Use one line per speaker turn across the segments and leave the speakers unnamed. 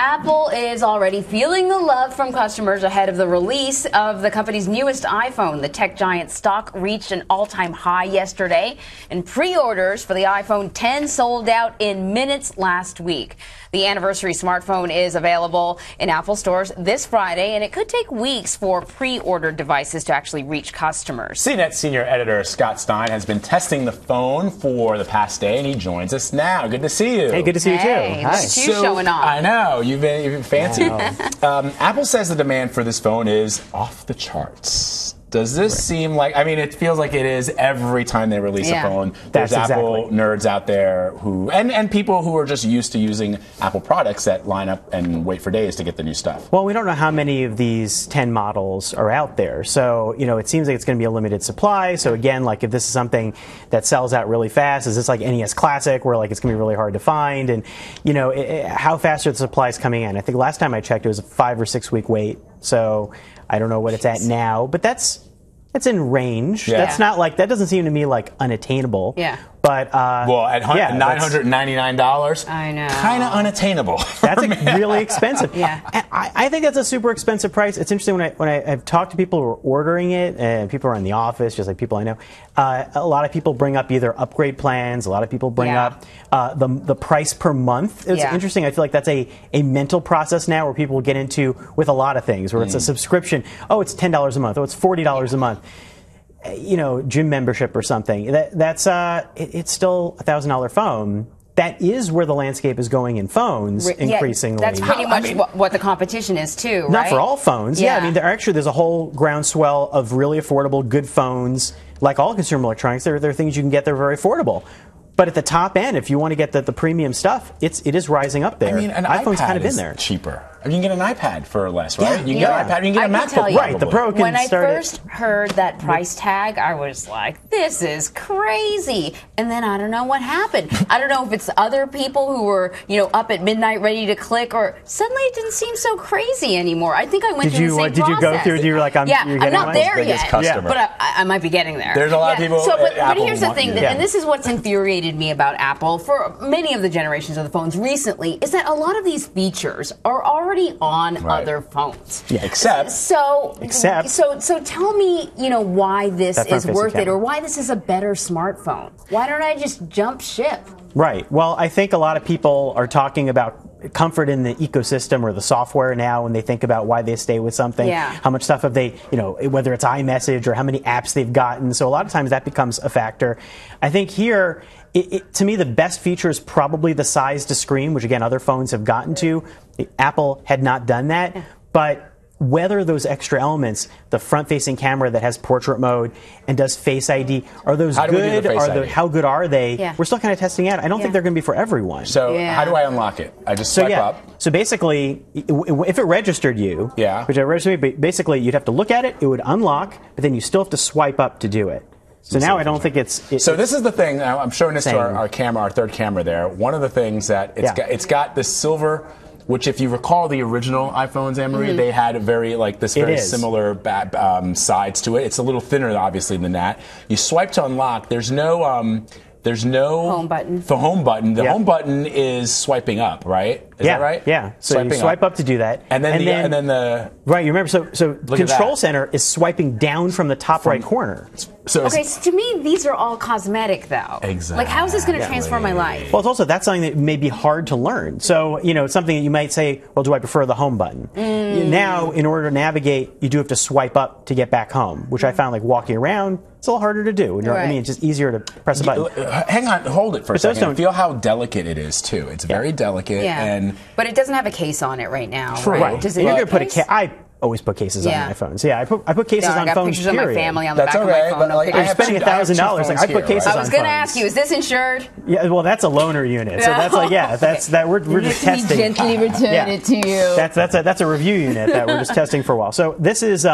Apple is already feeling the love from customers ahead of the release of the company's newest iPhone. The tech giant stock reached an all-time high yesterday, and pre-orders for the iPhone X sold out in minutes last week. The anniversary smartphone is available in Apple stores this Friday, and it could take weeks for pre-ordered devices to actually reach customers.
CNET senior editor Scott Stein has been testing the phone for the past day, and he joins us now. Good to see you.
Hey, good to see you too.
Hey, look at you showing off.
I know. You've been fancy. Apple says the demand for this phone is off the charts. Does this seem like, I mean, it feels like it is every time they release a phone. There's Apple nerds out there who, and people who are just used to using Apple products that line up and wait for days to get the new stuff.
Well, we don't know how many of these 10 models are out there. So, you know, it seems like it's going to be a limited supply. So again, like if this is something that sells out really fast, is this like NES Classic where like it's going to be really hard to find? And, you know, how fast are the supplies coming in? I think last time I checked, it was a 5 or 6 week wait. So I don't know what it's at now, but that's in range.
Yeah.
That's not like, that doesn't seem to me like unattainable.
Yeah.
But
well, at $999,
I know,
kind of unattainable.
That's really expensive.
Yeah,
and I think that's a super expensive price. It's interesting when I've talked to people who are ordering it, and people are in the office, just like people I know. A lot of people bring up either upgrade plans. A lot of people bring up the price per month. It's interesting. I feel like that's a mental process now where people get into with a lot of things, where it's a subscription. Oh, it's $10 a month. Oh, it's $40 a month. You know, gym membership or something. It's still a $1,000 phone. That is where the landscape is going in phones increasingly.
That's pretty much what the competition is too, right?
Not for all phones. Yeah, I mean, there's a whole groundswell of really affordable, good phones. Like all consumer electronics, there are things you can get that are very affordable. But at the top end, if you want to get the premium stuff, it is rising up there.
I mean, an
iPhone's
iPad
kind of
is
in there.
Cheaper. I mean, you can get an iPad for less, right? You can get an iPad, you can get a MacBook.
Right, the Pro can
When I
start
first heard that price tag, I was like, this is crazy. And then I don't know what happened. I don't know if it's other people who were, up at midnight ready to click, or suddenly it didn't seem so crazy anymore. I think I went through the same process.
Did you go through? You were like, I'm
not there yet,
but
I might be getting there.
There's a lot of people.
But here's the thing, and this is what's infuriated me about Apple for many of the generations of the phones recently, is that a lot of these features are already on other phones.
Yeah,
except so tell me, why this is worth it, or why this is a better smartphone. Why don't I just jump ship?
Right. Well, I think a lot of people are talking about comfort in the ecosystem or the software now when they think about why they stay with something.
Yeah.
How much stuff have they, whether it's iMessage or how many apps they've gotten. So a lot of times that becomes a factor. I think here, to me, the best feature is probably the size to screen, which again, other phones have gotten to. Apple had not done that. But whether those extra elements, the front-facing camera that has portrait mode and does Face ID, are those good? How good are they?
Yeah.
We're still kind of testing out. I don't think they're going to be for everyone.
So how do I unlock it? I just swipe up.
So basically, if it registered you, which I registered me, basically you'd have to look at it, it would unlock, but then you still have to swipe up to do it. So now I don't think it's
so this is the thing. I'm showing this to our camera, our third camera there. One of the things that it's got this silver, which if you recall the original iPhones, Anne-Marie, they had a very similar sides to it. It's a little thinner, obviously, than that. You swipe to unlock. There's no
home button.
The home button. The home button is swiping up, right? Is that right?
Yeah. So you swipe up to do that,
and then the
right. You remember? So Control Center is swiping down from the top right corner.
So to me, these are all cosmetic, though.
Exactly.
Like, how is this going to transform my life?
Well, it's also that's something that may be hard to learn. So it's something that you might say, well, do I prefer the home button? Now, in order to navigate, you do have to swipe up to get back home, which I found like walking around. It's a little harder to do. I mean, it's just easier to press a button.
Hang on, hold it for a second. Feel how delicate it is too. It's very delicate,
but it doesn't have a case on it right now.
True.
Right? Does it?
You're going to put a case. I always put cases on my phones. Yeah, I put cases on phones.
I got pictures of my family on the back of my phone.
You're spending $1,000. I put cases on phones.
I was going to ask you, is this insured?
Yeah, well, that's a loaner unit. So that's we're just testing.
Gently return it to you.
That's a review unit that we're just testing for a while. So this is.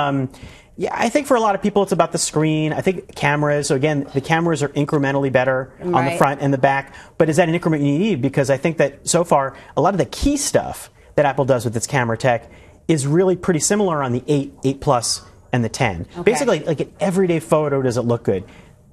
I think for a lot of people it's about the screen. I think cameras. So again, the cameras are incrementally better on the front and the back. But is that an increment you need? Because I think that so far a lot of the key stuff that Apple does with its camera tech is really pretty similar on the 8 Plus, and the 10. Okay. Basically, like an everyday photo, does it look good?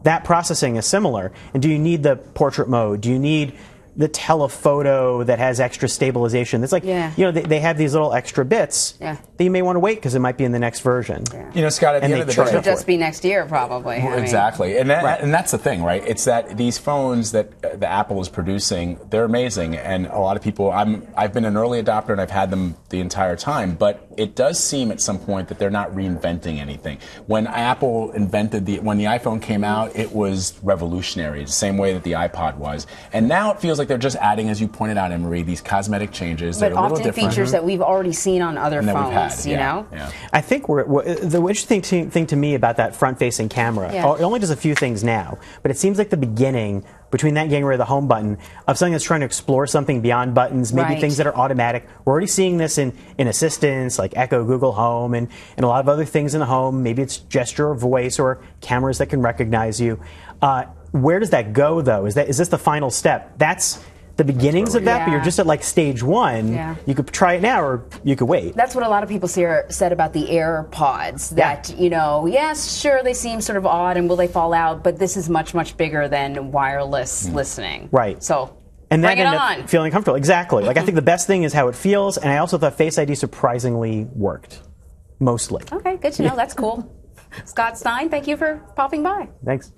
That processing is similar. And do you need the portrait mode? Do you need the telephoto that has extra stabilization. It's like, they have these little extra bits that you may want to wait because it might be in the next version.
Scott, at the end of the day,
it'll just be next year probably.
Exactly. And that's the thing, right? It's that these phones that the Apple is producing, they're amazing. And a lot of people, I've been an early adopter and I've had them the entire time, but it does seem at some point that they're not reinventing anything. When Apple when the iPhone came out, it was revolutionary, the same way that the iPod was. And now it feels like they're just adding, as you pointed out, Anne-Marie, these cosmetic changes.
But often features that we've already seen on other phones, you know?
I think the interesting thing to me about that front-facing camera, it only does a few things now, but it seems like the beginning, between that and getting rid of the home button, of something that's trying to explore something beyond buttons, maybe things that are automatic. We're already seeing this in assistants like Echo, Google Home, and a lot of other things in the home. Maybe it's gesture or voice or cameras that can recognize you. Where does that go, though? Is this the final step? That's the beginnings of that, but you're just at like stage one. You could try it now or you could wait.
That's what a lot of people said about the AirPods, that, yes, sure, they seem sort of odd and will they fall out, but this is much, much bigger than wireless listening.
Right.
So,
and
bring
that
it
ended
on.
up feeling comfortable. Exactly. Like, I think the best thing is how it feels, and I also thought Face ID surprisingly worked. Mostly.
Okay, good to know. That's cool. Scott Stein, thank you for popping by.
Thanks.